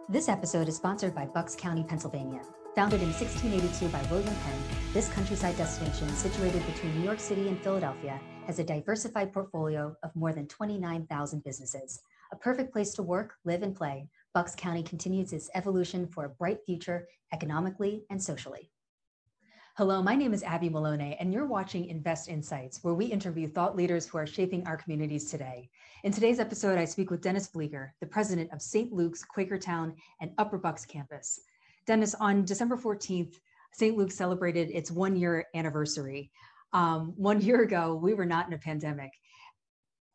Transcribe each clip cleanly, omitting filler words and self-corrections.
This episode is sponsored by Bucks County, Pennsylvania. Founded in 1682 by William Penn, this countryside destination situated between New York City and Philadelphia has a diversified portfolio of more than 29,000 businesses. A perfect place to work, live, and play, Bucks County continues its evolution for a bright future economically and socially. Hello, my name is Abby Malone, and you're watching Invest Insights, where we interview thought leaders who are shaping our communities today. In today's episode, I speak with Dennis Pfleiger, the president of St. Luke's Quakertown and Upper Bucks campus. Dennis, on December 14th, St. Luke celebrated its one-year anniversary. 1 year ago, we were not in a pandemic.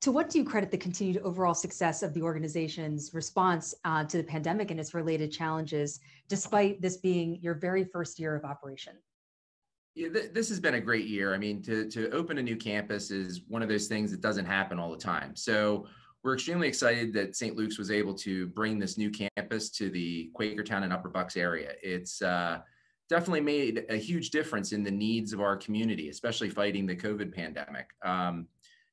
To what do you credit the continued overall success of the organization's response to the pandemic and its related challenges, despite this being your very first year of operation? Yeah, this has been a great year. I mean, to open a new campus is one of those things that doesn't happen all the time. So we're extremely excited that St. Luke's was able to bring this new campus to the Quakertown and Upper Bucks area. It's definitely made a huge difference in the needs of our community, especially fighting the COVID pandemic.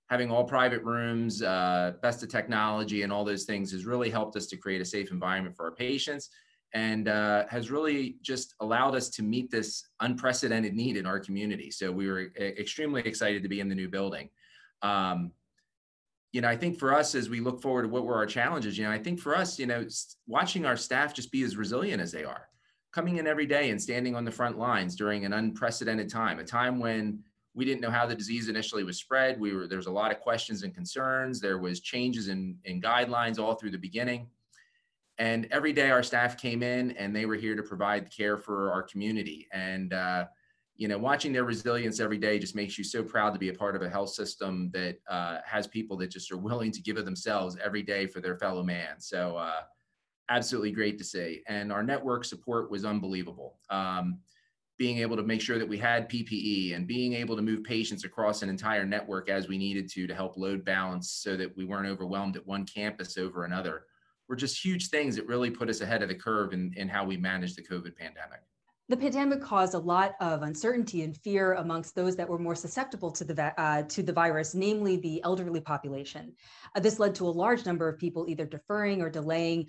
Having all private rooms, best of technology, and all those things has really helped us to create a safe environment for our patients, and has really just allowed us to meet this unprecedented need in our community. So we were extremely excited to be in the new building. I think for us, as we look forward to what were our challenges, I think for us, watching our staff just be as resilient as they are, coming in every day and standing on the front lines during an unprecedented time, a time when we didn't know how the disease initially was spread. There was a lot of questions and concerns. There was changes in guidelines all through the beginning. And every day our staff came in and they were here to provide care for our community. And, watching their resilience every day just makes you so proud to be a part of a health system that has people that just are willing to give of themselves every day for their fellow man. So absolutely great to see. And our network support was unbelievable. Being able to make sure that we had PPE and being able to move patients across an entire network as we needed to help load balance so that we weren't overwhelmed at one campus over another were just huge things that really put us ahead of the curve in how we managed the COVID pandemic. The pandemic caused a lot of uncertainty and fear amongst those that were more susceptible to the virus, namely the elderly population. This led to a large number of people either deferring or delaying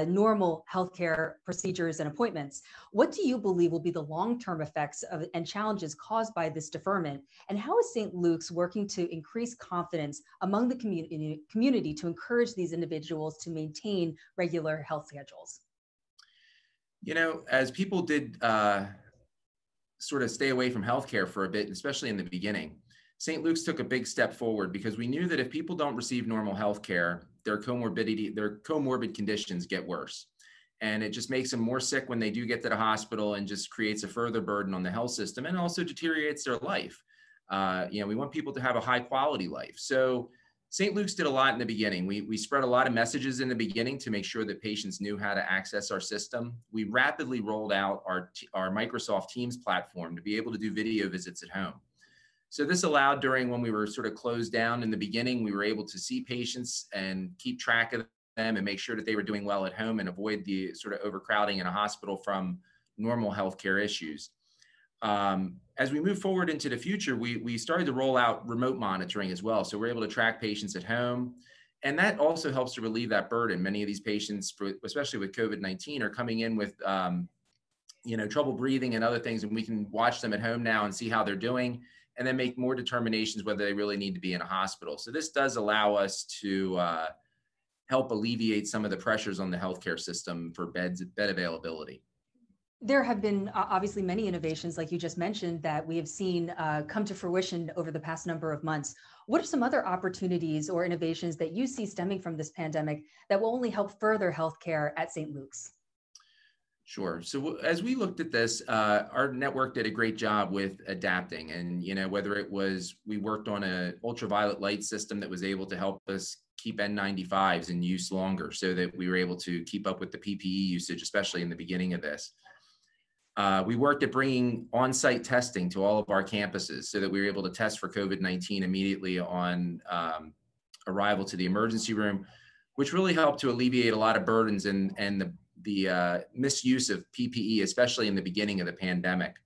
normal healthcare procedures and appointments. What do you believe will be the long-term effects and challenges caused by this deferment? And how is St. Luke's working to increase confidence among the community to encourage these individuals to maintain regular health schedules? As people did sort of stay away from healthcare for a bit, especially in the beginning, St. Luke's took a big step forward because we knew that if people don't receive normal healthcare, their comorbid conditions get worse. And it just makes them more sick when they do get to the hospital and just creates a further burden on the health system and also deteriorates their life. We want people to have a high quality life. So St. Luke's did a lot in the beginning. We spread a lot of messages in the beginning to make sure that patients knew how to access our system. We rapidly rolled out our Microsoft Teams platform to be able to do video visits at home. So this allowed, during when we were sort of closed down in the beginning, we were able to see patients and keep track of them and make sure that they were doing well at home and avoid the sort of overcrowding in a hospital from normal healthcare issues. As we move forward into the future, we started to roll out remote monitoring as well. So we're able to track patients at home. And that also helps to relieve that burden. Many of these patients, especially with COVID-19, are coming in with trouble breathing and other things. And we can watch them at home now and see how they're doing and then make more determinations whether they really need to be in a hospital. So this does allow us to help alleviate some of the pressures on the healthcare system for bed availability. There have been obviously many innovations, like you just mentioned, that we have seen come to fruition over the past number of months. What are some other opportunities or innovations that you see stemming from this pandemic that will only help further healthcare at St. Luke's? Sure. So as we looked at this, our network did a great job with adapting. And, whether it was, we worked on an ultraviolet light system that was able to help us keep N95s in use longer so that we were able to keep up with the PPE usage, especially in the beginning of this. We worked at bringing on-site testing to all of our campuses so that we were able to test for COVID-19 immediately on arrival to the emergency room, which really helped to alleviate a lot of burdens and the misuse of PPE, especially in the beginning of the pandemic.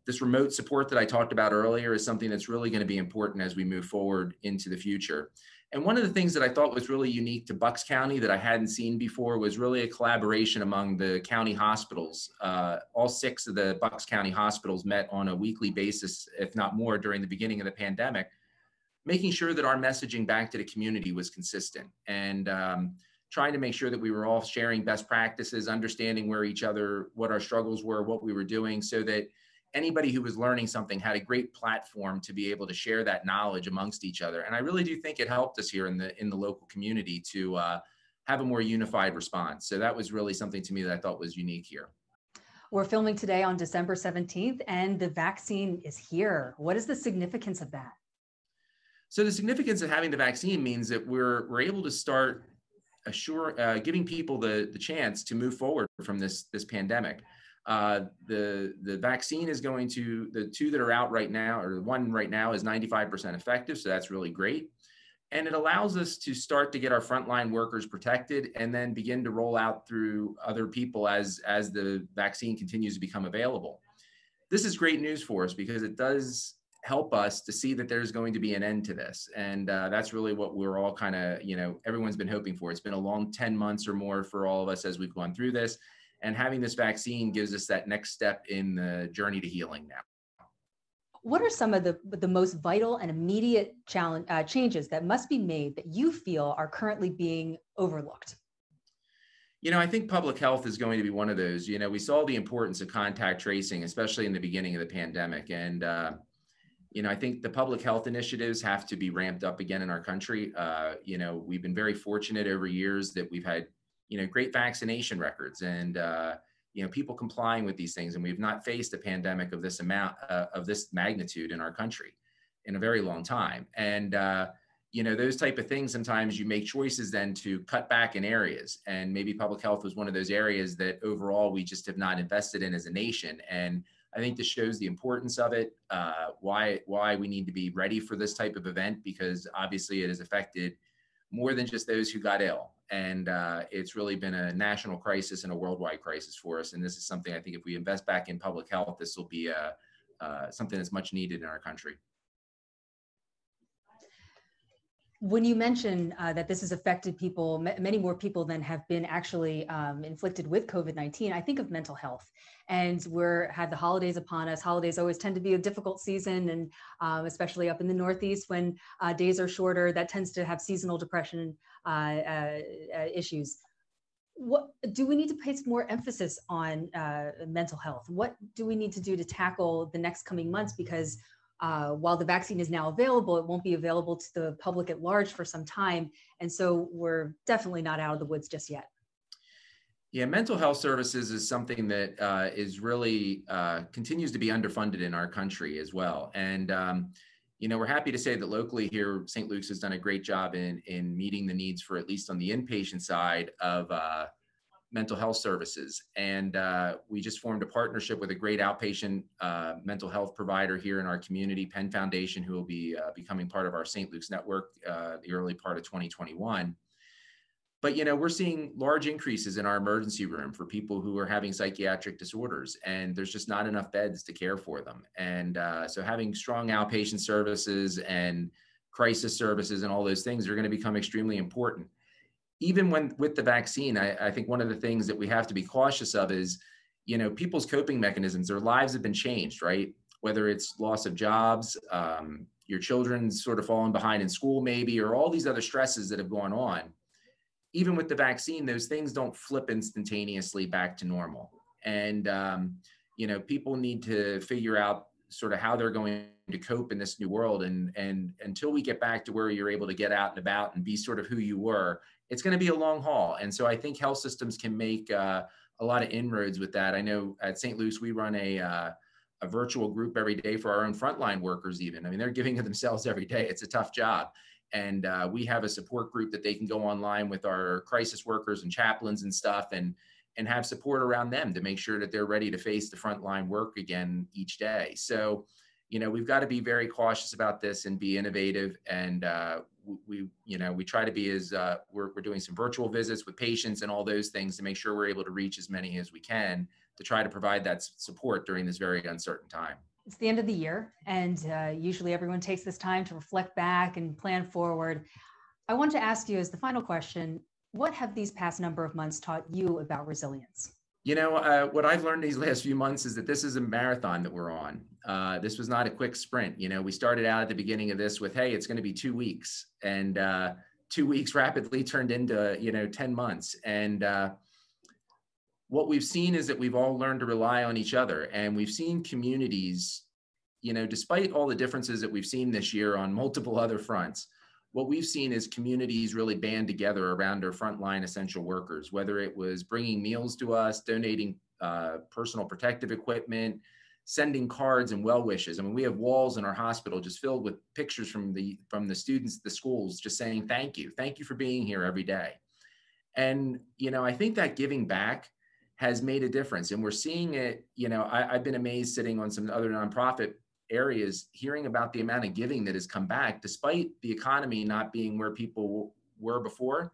This remote support that I talked about earlier is something that's really going to be important as we move forward into the future. And one of the things that I thought was really unique to Bucks County that I hadn't seen before was really a collaboration among the county hospitals. All 6 of the Bucks County hospitals met on a weekly basis, if not more, during the beginning of the pandemic, making sure that our messaging back to the community was consistent, and trying to make sure that we were all sharing best practices, understanding what our struggles were, what we were doing, so that anybody who was learning something had a great platform to be able to share that knowledge amongst each other. And I really do think it helped us here in the local community to have a more unified response. So that was really something to me that I thought was unique here. We're filming today on December 17th, and the vaccine is here. What is the significance of that? So the significance of having the vaccine means that we're able to start giving people the chance to move forward from this pandemic. The vaccine is going to, the 2 that are out right now, or the 1 right now, is 95% effective. So that's really great. And it allows us to start to get our frontline workers protected and then begin to roll out through other people as the vaccine continues to become available. This is great news for us because it does help us to see that there's going to be an end to this. And that's really what we're all kind of, everyone's been hoping for. It's been a long 10 months or more for all of us as we've gone through this. And having this vaccine gives us that next step in the journey to healing now. What are some of the most vital and immediate changes that must be made that you feel are currently being overlooked? I think public health is going to be one of those. We saw the importance of contact tracing, especially in the beginning of the pandemic. And I think the public health initiatives have to be ramped up again in our country. We've been very fortunate over years that we've had, great vaccination records and, people complying with these things. And we've not faced a pandemic of this magnitude in our country in a very long time. And, those type of things, sometimes you make choices then to cut back in areas. And maybe public health was one of those areas that overall we just have not invested in as a nation. And I think this shows the importance of it, why we need to be ready for this type of event, because obviously it has affected more than just those who got ill. And it's really been a national crisis and a worldwide crisis for us. And this is something I think if we invest back in public health, this will be something that's much needed in our country. When you mention that this has affected people, many more people than have been actually inflicted with COVID-19, I think of mental health. And we're had the holidays upon us. Holidays always tend to be a difficult season, and especially up in the Northeast when days are shorter, that tends to have seasonal depression issues. What do we need to place more emphasis on mental health? What do we need to do to tackle the next coming months? Because while the vaccine is now available, it won't be available to the public at large for some time. And so we're definitely not out of the woods just yet. Yeah, mental health services is something that is really continues to be underfunded in our country as well. And, we're happy to say that locally here, St. Luke's has done a great job in meeting the needs for, at least on the inpatient side of mental health services. And we just formed a partnership with a great outpatient mental health provider here in our community, Penn Foundation, who will be becoming part of our St. Luke's network the early part of 2021. But, we're seeing large increases in our emergency room for people who are having psychiatric disorders, and there's just not enough beds to care for them. And so having strong outpatient services and crisis services and all those things are going to become extremely important. Even with the vaccine, I think one of the things that we have to be cautious of is, people's coping mechanisms, their lives have been changed, right? Whether it's loss of jobs, your children sort of falling behind in school maybe, or all these other stresses that have gone on. Even with the vaccine, those things don't flip instantaneously back to normal. And, people need to figure out sort of how they're going to cope in this new world. And until we get back to where you're able to get out and about and be sort of who you were, it's going to be a long haul. And so I think health systems can make a lot of inroads with that. I know at St. Luke's, we run a virtual group every day for our own frontline workers even. I mean, they're giving of themselves every day. It's a tough job. And we have a support group that they can go online with our crisis workers and chaplains and stuff and have support around them to make sure that they're ready to face the frontline work again each day. So, we've got to be very cautious about this and be innovative. And we try to be we're doing some virtual visits with patients and all those things to make sure we're able to reach as many as we can to try to provide that support during this very uncertain time. It's the end of the year, and usually everyone takes this time to reflect back and plan forward. I want to ask you as the final question, what have these past number of months taught you about resilience? What I've learned these last few months is that this is a marathon that we're on. This was not a quick sprint. We started out at the beginning of this with, hey, it's going to be 2 weeks. And 2 weeks rapidly turned into, 10 months. And what we've seen is that we've all learned to rely on each other. And we've seen communities, despite all the differences that we've seen this year on multiple other fronts, what we've seen is communities really band together around our frontline essential workers, whether it was bringing meals to us, donating personal protective equipment, sending cards and well wishes. I mean, we have walls in our hospital just filled with pictures from the students at the schools just saying, thank you for being here every day. And, I think that giving back has made a difference. And we're seeing it, I've been amazed sitting on some other nonprofit areas, hearing about the amount of giving that has come back, despite the economy not being where people were before.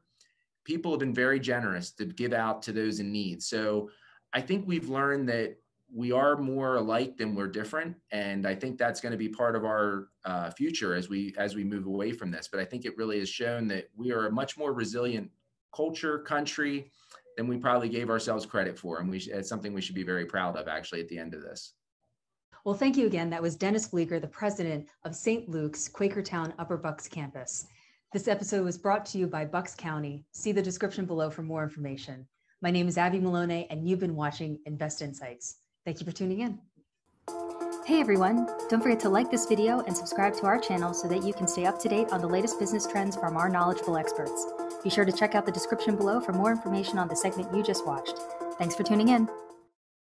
People have been very generous to give out to those in need. So I think we've learned that we are more alike than we're different. And I think that's going to be part of our future as we move away from this. But I think it really has shown that we are a much more resilient culture, country, than we probably gave ourselves credit for. And it's something we should be very proud of, actually, at the end of this. Well, thank you again. That was Dennis Pfleiger, the president of St. Luke's Quakertown Upper Bucks campus. This episode was brought to you by Bucks County. See the description below for more information. My name is Abby Malone, and you've been watching Invest Insights. Thank you for tuning in. Hey everyone, don't forget to like this video and subscribe to our channel so that you can stay up to date on the latest business trends from our knowledgeable experts. Be sure to check out the description below for more information on the segment you just watched. Thanks for tuning in.